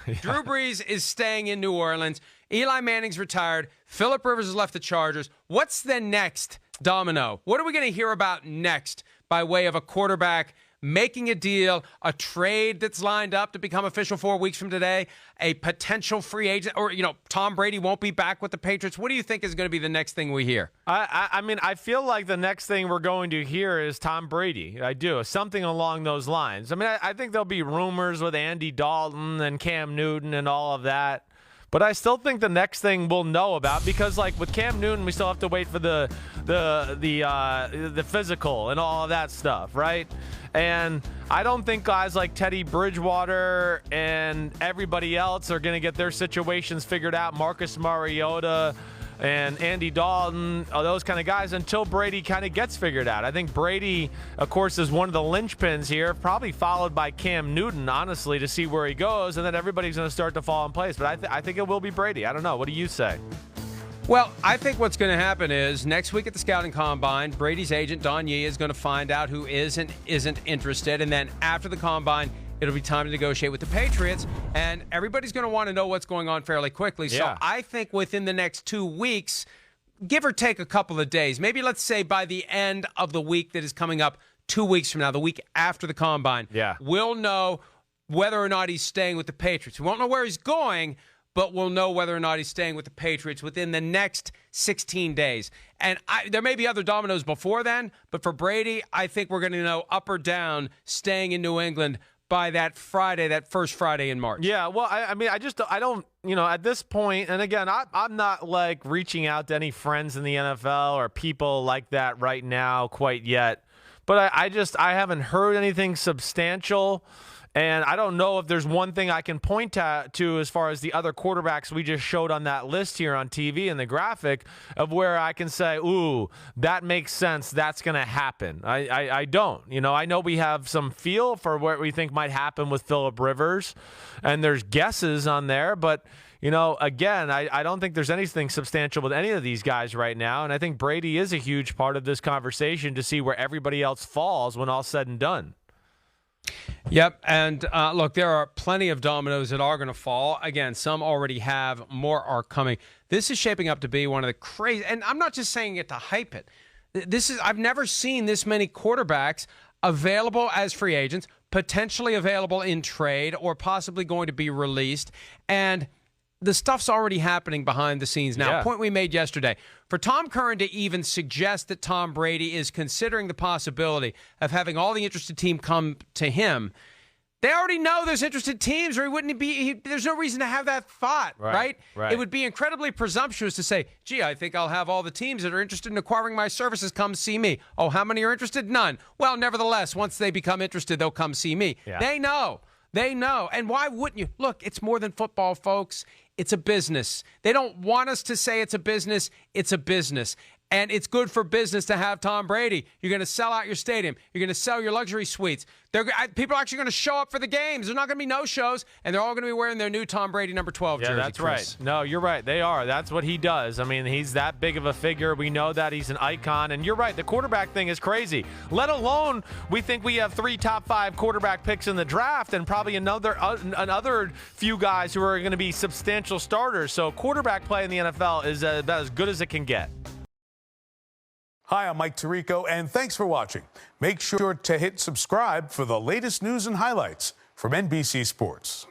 right. Drew Brees is staying in New Orleans. Eli Manning's retired. Phillip Rivers has left the Chargers. What's the next domino? What are we going to hear about next by way of a quarterback making a deal, a trade that's lined up to become official 4 weeks from today, a potential free agent, or, Tom Brady won't be back with the Patriots? What do you think is going to be the next thing we hear? I mean, I feel like the next thing we're going to hear is Tom Brady. I do. Something along those lines. I mean, I think there'll be rumors with Andy Dalton and Cam Newton and all of that. But I still think the next thing we'll know about, because like with Cam Newton, we still have to wait for the physical and all of that stuff, right? And I don't think guys like Teddy Bridgewater and everybody else are going to get their situations figured out. Marcus Mariota and Andy Dalton, those kind of guys, until Brady kind of gets figured out. I think Brady, of course, is one of the linchpins here, probably followed by Cam Newton, honestly, to see where he goes, and then everybody's going to start to fall in place. But I think it will be Brady. I don't know. What do you say? Well, I think what's going to happen is next week at the Scouting Combine, Brady's agent, Don Yee, is going to find out who is and isn't interested, and then after the Combine, it'll be time to negotiate with the Patriots, and everybody's going to want to know what's going on fairly quickly. So I think within the next 2 weeks, give or take a couple of days, maybe let's say by the end of the week that is coming up 2 weeks from now, the week after the Combine, we'll know whether or not he's staying with the Patriots. We won't know where he's going, but we'll know whether or not he's staying with the Patriots within the next 16 days. And there may be other dominoes before then, but for Brady, I think we're going to know up or down staying in New England by that Friday, that first Friday in March. Yeah, well, I mean, I don't, at this point, and again, I'm not like reaching out to any friends in the NFL or people like that right now quite yet. But I haven't heard anything substantial. And I don't know if there's one thing I can point to as far as the other quarterbacks we just showed on that list here on TV in the graphic of where I can say, ooh, that makes sense. That's going to happen. I don't. I know we have some feel for what we think might happen with Phillip Rivers, and there's guesses on there. But, again, I don't think there's anything substantial with any of these guys right now. And I think Brady is a huge part of this conversation to see where everybody else falls when all's said and done. Yep, and look, there are plenty of dominoes that are going to fall. Again, some already have, more are coming. This is shaping up to be one of the crazy, and I'm not just saying it to hype it. I've never seen this many quarterbacks available as free agents, potentially available in trade, or possibly going to be released, and the stuff's already happening behind the scenes now. Point we made yesterday. For Tom Curran to even suggest that Tom Brady is considering the possibility of having all the interested team come to him, they already know there's interested teams, or he wouldn't be. There's no reason to have that thought, right? It would be incredibly presumptuous to say, gee, I think I'll have all the teams that are interested in acquiring my services come see me. Oh, how many are interested? None. Well, nevertheless, once they become interested, they'll come see me. They know. They know. And why wouldn't you? Look, it's more than football, folks. It's a business. They don't want us to say it's a business. It's a business. And it's good for business to have Tom Brady. You're going to sell out your stadium. You're going to sell your luxury suites. People are actually going to show up for the games. There's not going to be no-shows, and they're all going to be wearing their new Tom Brady number 12 jersey. Yeah, that's Chris. right. No, you're right. They are. That's what he does. I mean, he's that big of a figure. We know that. He's an icon. And you're right. The quarterback thing is crazy. Let alone we think we have 3 top 5 quarterback picks in the draft and probably another few guys who are going to be substantial starters. So quarterback play in the NFL is about as good as it can get. Hi, I'm Mike Tirico, and thanks for watching. Make sure to hit subscribe for the latest news and highlights from NBC Sports.